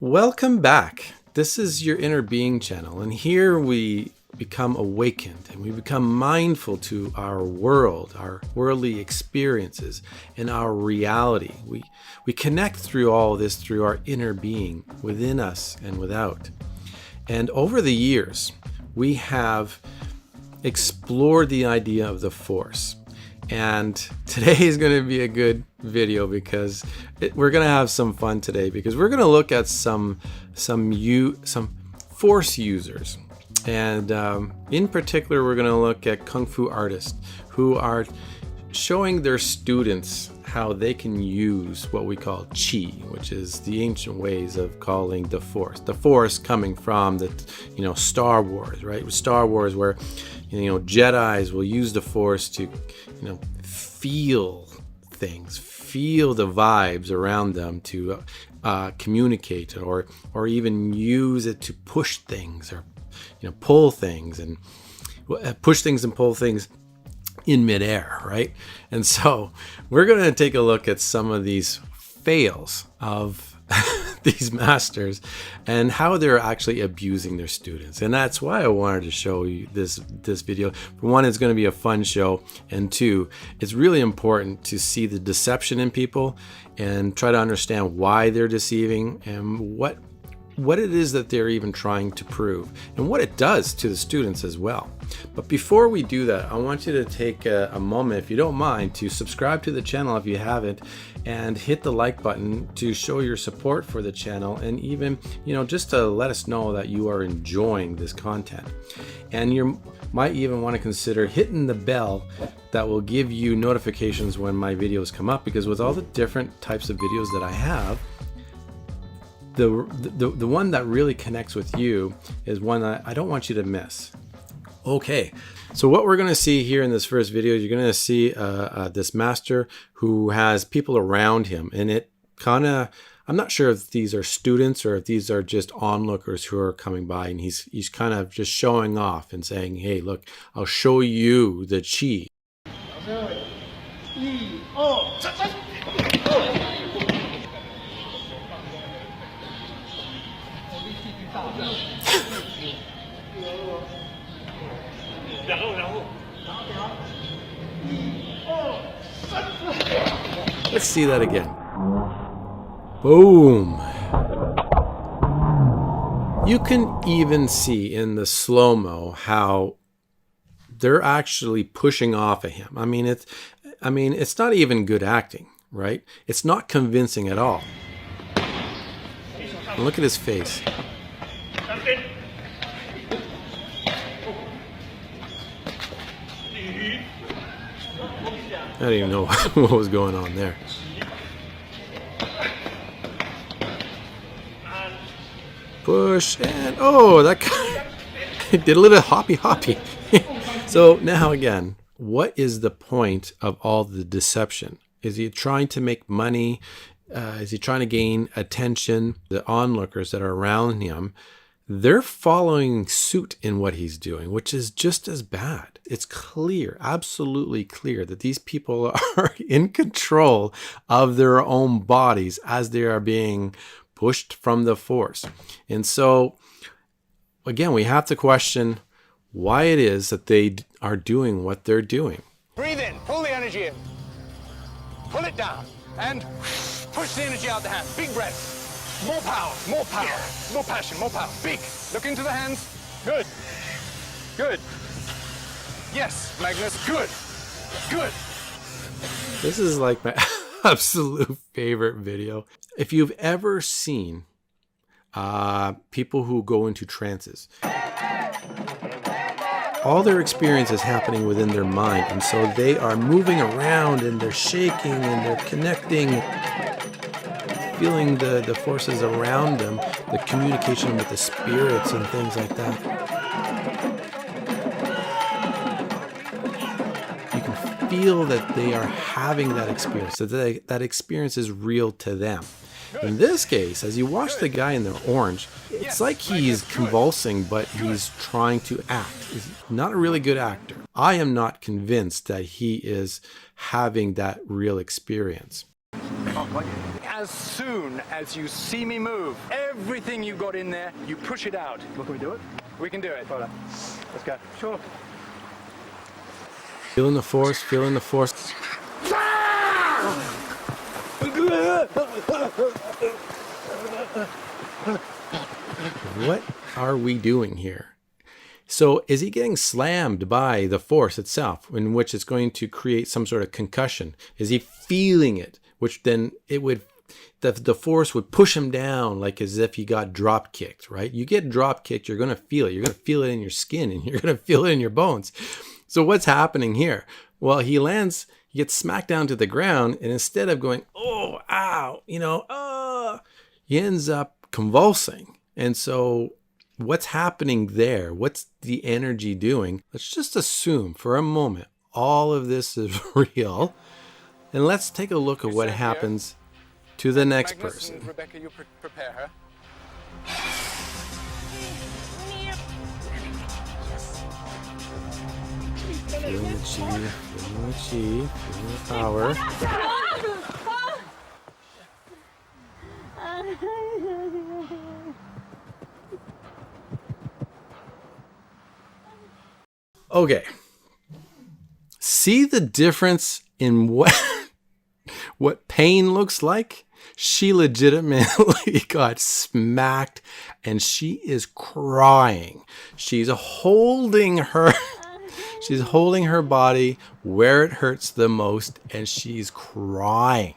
Welcome back. This is your Inner Being channel, and here we become awakened and we become mindful to our world, our worldly experiences, and our reality. We connect through all of this through our inner being within us and without. And over the years, we have explored the idea of the Force. And today is going to be a good video because we're going to have some fun today, because we're going to look at some Force users. And in particular, we're going to look at Kung Fu artists who are showing their students how they can use what we call Qi, which is the ancient ways of calling the Force. The Force coming from the, Star Wars, right? With Star Wars, where Jedis will use the Force to, feel things, feel the vibes around them to communicate, or even use it to push things, or pull things and push things and pull things in midair, right? And so we're going to take a look at some of these fails of these masters and how they're actually abusing their students. And that's why I wanted to show you this video. For one, it's going to be a fun show, and two, it's really important to see the deception in people and try to understand why they're deceiving and what it is that they're even trying to prove, and what it does to the students as well. But before we do that, I want you to take a moment, if you don't mind, to subscribe to the channel if you haven't, and hit the like button to show your support for the channel, and even, just to let us know that you are enjoying this content. And you might even want to consider hitting the bell that will give you notifications when my videos come up, because with all the different types of videos that I have, the one that really connects with you is one that I don't want you to miss. Okay, so what we're going to see here in this first video, you're going to see this master who has people around him, and it kind of, I'm not sure if these are students or if these are just onlookers who are coming by, and he's kind of just showing off and saying, hey, look, I'll show you the Qi. Let's see that again. Boom. You can even see in the slow-mo how they're actually pushing off of him. I mean, it's not even good acting, right? It's not convincing at all. And look at his face. I don't even know what was going on there. Push, and oh, that guy did a little hoppy. So now again, what is the point of all the deception? Is he trying to make money? Is he trying to gain attention? The onlookers that are around him, they're following suit in what he's doing, which is just as bad. It's clear, absolutely clear, that these people are in control of their own bodies as they are being pushed from the Force. And so, again, we have to question why it is that they are doing what they're doing. Breathe in, pull the energy in, pull it down, and push the energy out the hand. Big breath. More power, more passion, more power. Big. Look into the hands. Good. Good. Yes, Magnus. Good. Good. This is like my absolute favorite video. If you've ever seen people who go into trances, all their experience is happening within their mind, and so they are moving around and they're shaking and they're connecting, feeling the forces around them, the communication with the spirits and things like that. You can feel that they are having that experience, that experience is real to them. In this case, as you watch the guy in the orange, it's like he's convulsing, but he's trying to act. He's not a really good actor. I am not convinced that he is having that real experience. as soon as you see me move, everything you got in there, you push it out. Well, can we do it? We can do it. All right. Let's go. Sure. Feeling the force, feeling the force. What are we doing here? So is he getting slammed by the force itself, in which it's going to create some sort of concussion? Is he feeling it, which then it would, the force would push him down, like as if he got drop kicked, right? You get drop kicked, you're going to feel it. You're going to feel it in your skin, and you're going to feel it in your bones. So what's happening here? Well, he lands, he gets smacked down to the ground, and instead of going, oh, ow, he ends up convulsing. And so what's happening there? What's the energy doing? Let's just assume for a moment all of this is real. And let's take a look at what happens to the next Magnus person. and Rebecca, you prepare her. Feeling the chi, feeling the power. Okay. See the difference in what pain looks like? She legitimately got smacked and she is crying. She's holding her body where it hurts the most, and she's crying.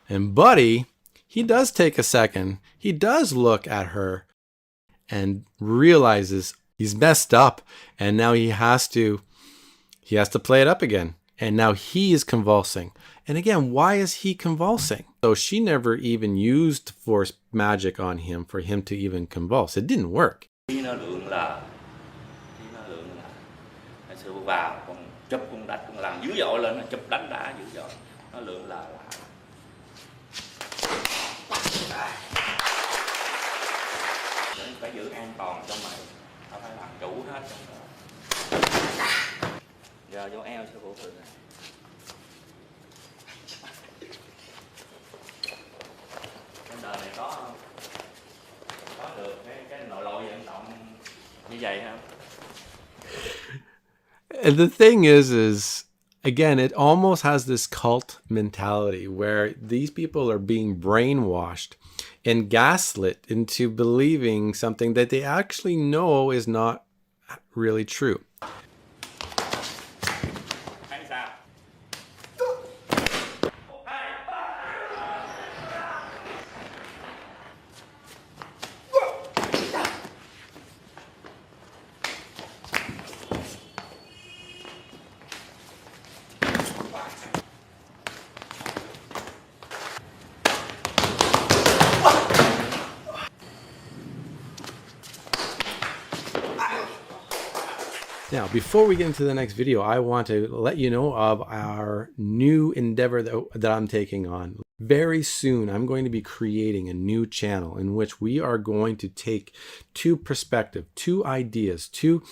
And Buddy, he does take a second. He does look at her and realizes he's messed up, and now he has to play it up again. And now he is convulsing. And again, why is he convulsing? So she never even used force magic on him for him to even convulse. It didn't work. Sư vào con chụp con đánh con làm dữ dội lên, nó chụp đánh đá dữ dội, nó lượn là phải giữ an toàn cho mày, tao phải làm chủ hết trong đó. Giờ vô eo sư phụ thử này. Trên đời này có được cái nội lội vận động như vậy không? And the thing is again, it almost has this cult mentality where these people are being brainwashed and gaslit into believing something that they actually know is not really true. Now, before we get into the next video, I want to let you know of our new endeavor that I'm taking on. Very soon, I'm going to be creating a new channel in which we are going to take two perspectives, two ideas, two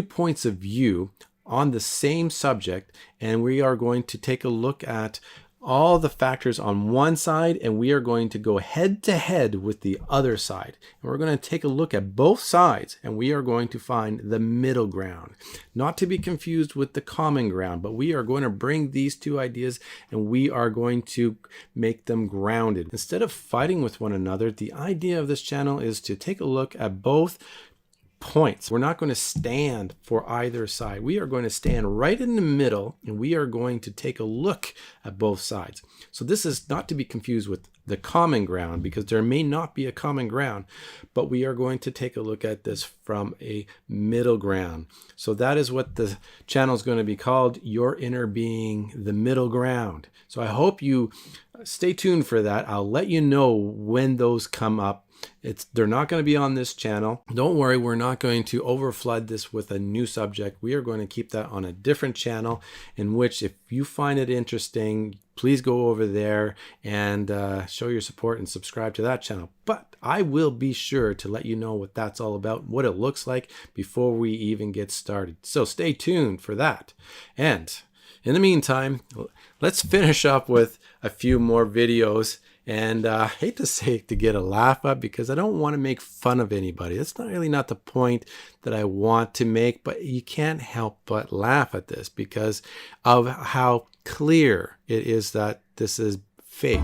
points of view on the same subject, and we are going to take a look at all the factors on one side, and we are going to go head to head with the other side. And we're going to take a look at both sides, and we are going to find the middle ground. Not to be confused with the common ground, but we are going to bring these two ideas and we are going to make them grounded. Instead of fighting with one another, the idea of this channel is to take a look at both points. We're not going to stand for either side. We are going to stand right in the middle, and we are going to take a look at both sides. So this is not to be confused with the common ground, because there may not be a common ground, but we are going to take a look at this from a middle ground. So that is what the channel is going to be called, Your Inner Being, the Middle Ground. So I hope you stay tuned for that. I'll let you know when those come up. They're not going to be on this channel. Don't worry, we're not going to overflood this with a new subject. We are going to keep that on a different channel, in which if you find it interesting, please go over there and show your support and subscribe to that channel. But I will be sure to let you know what that's all about, what it looks like before we even get started. So stay tuned for that. And in the meantime, let's finish up with a few more videos And I hate to say to get a laugh up, because I don't want to make fun of anybody. That's not really not the point that I want to make, but you can't help but laugh at this because of how clear it is that this is fake.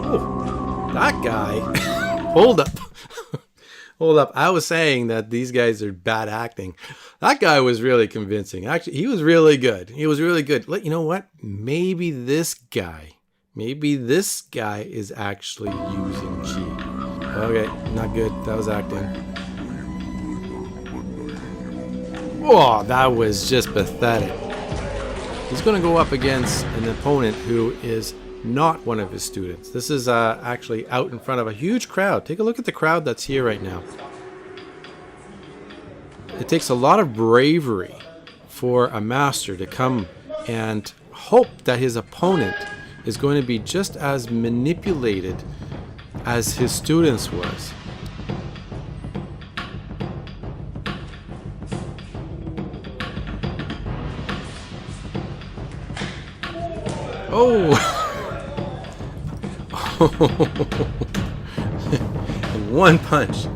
Oh, that guy. Hold up. Hold up. I was saying that these guys are bad acting. That guy was really convincing. Actually, he was really good. He was really good. You know what? Maybe this guy is actually using chi. Okay, not good. That was acting. Whoa, that was just pathetic. He's going to go up against an opponent who is not one of his students. This is actually out in front of a huge crowd. Take a look at the crowd that's here right now. It takes a lot of bravery for a master to come and hope that his opponent is going to be just as manipulated as his students was. Oh! One punch.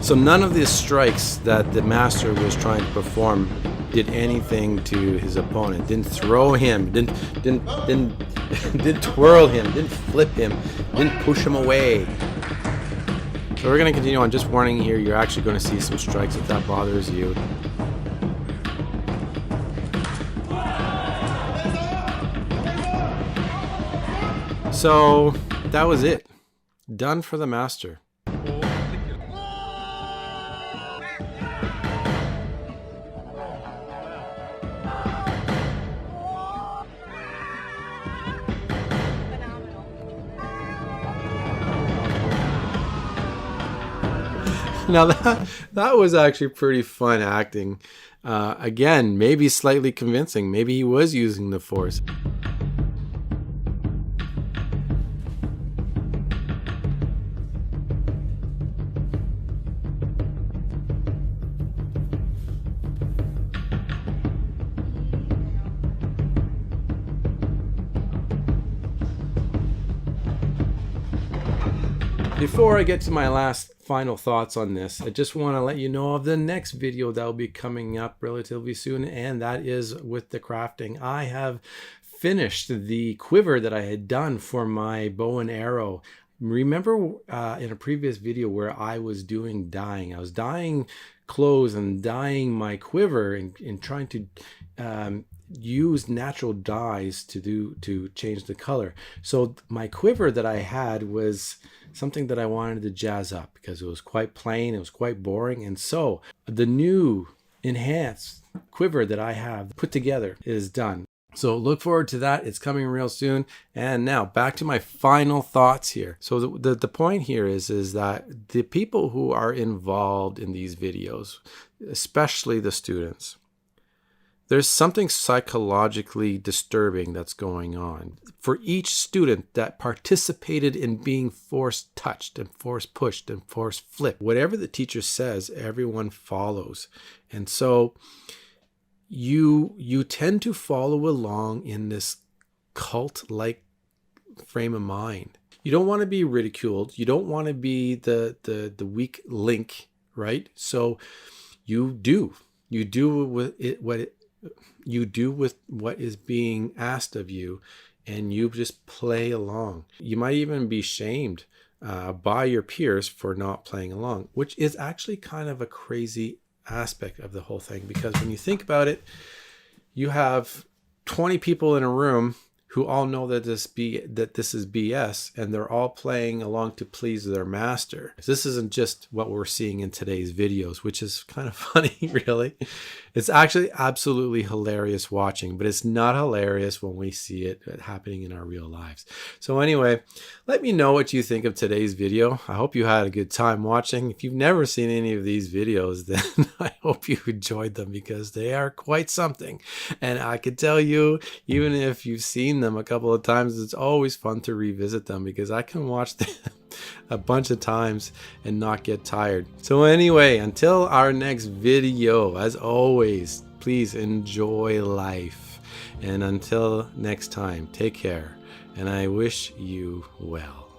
So none of the strikes that the master was trying to perform did anything to his opponent. Didn't throw him, didn't twirl him, didn't flip him, didn't push him away. So we're going to continue on. Just warning here, you're actually going to see some strikes if that bothers you. So that was it. Done for the master. Now that was actually pretty fun acting. Again, maybe slightly convincing. Maybe he was using the force. Before I get to my last final thoughts on this, I just want to let you know of the next video that will be coming up relatively soon, and that is with the crafting. I have finished the quiver that I had done for my bow and arrow. Remember in a previous video where I was doing dyeing. I was dyeing clothes and dyeing my quiver and trying to use natural dyes to change the color. So my quiver that I had was something that I wanted to jazz up because it was quite plain, it was quite boring. And so the new enhanced quiver that I have put together is done. So look forward to that. It's coming real soon. And now back to my final thoughts here. So the point here is that the people who are involved in these videos, especially the students, there's something psychologically disturbing that's going on. For each student that participated in being force touched and force pushed and force flipped, whatever the teacher says, everyone follows. And so you tend to follow along in this cult-like frame of mind. You don't want to be ridiculed. You don't want to be the weak link, right? So you do with what is being asked of you, and you just play along. You might even be shamed by your peers for not playing along, which is actually kind of a crazy aspect of the whole thing, because when you think about it, you have 20 people in a room who all know that this is BS, and they're all playing along to please their master. This isn't just what we're seeing in today's videos, which is kind of funny, really. It's actually absolutely hilarious watching, but it's not hilarious when we see it happening in our real lives. So anyway, let me know what you think of today's video. I hope you had a good time watching. If you've never seen any of these videos, then I hope you enjoyed them, because they are quite something. And I can tell you, even if you've seen them a couple of times, it's always fun to revisit them, because I can watch them a bunch of times and not get tired. So anyway, until our next video, as always, please enjoy life. And until next time, take care. And I wish you well.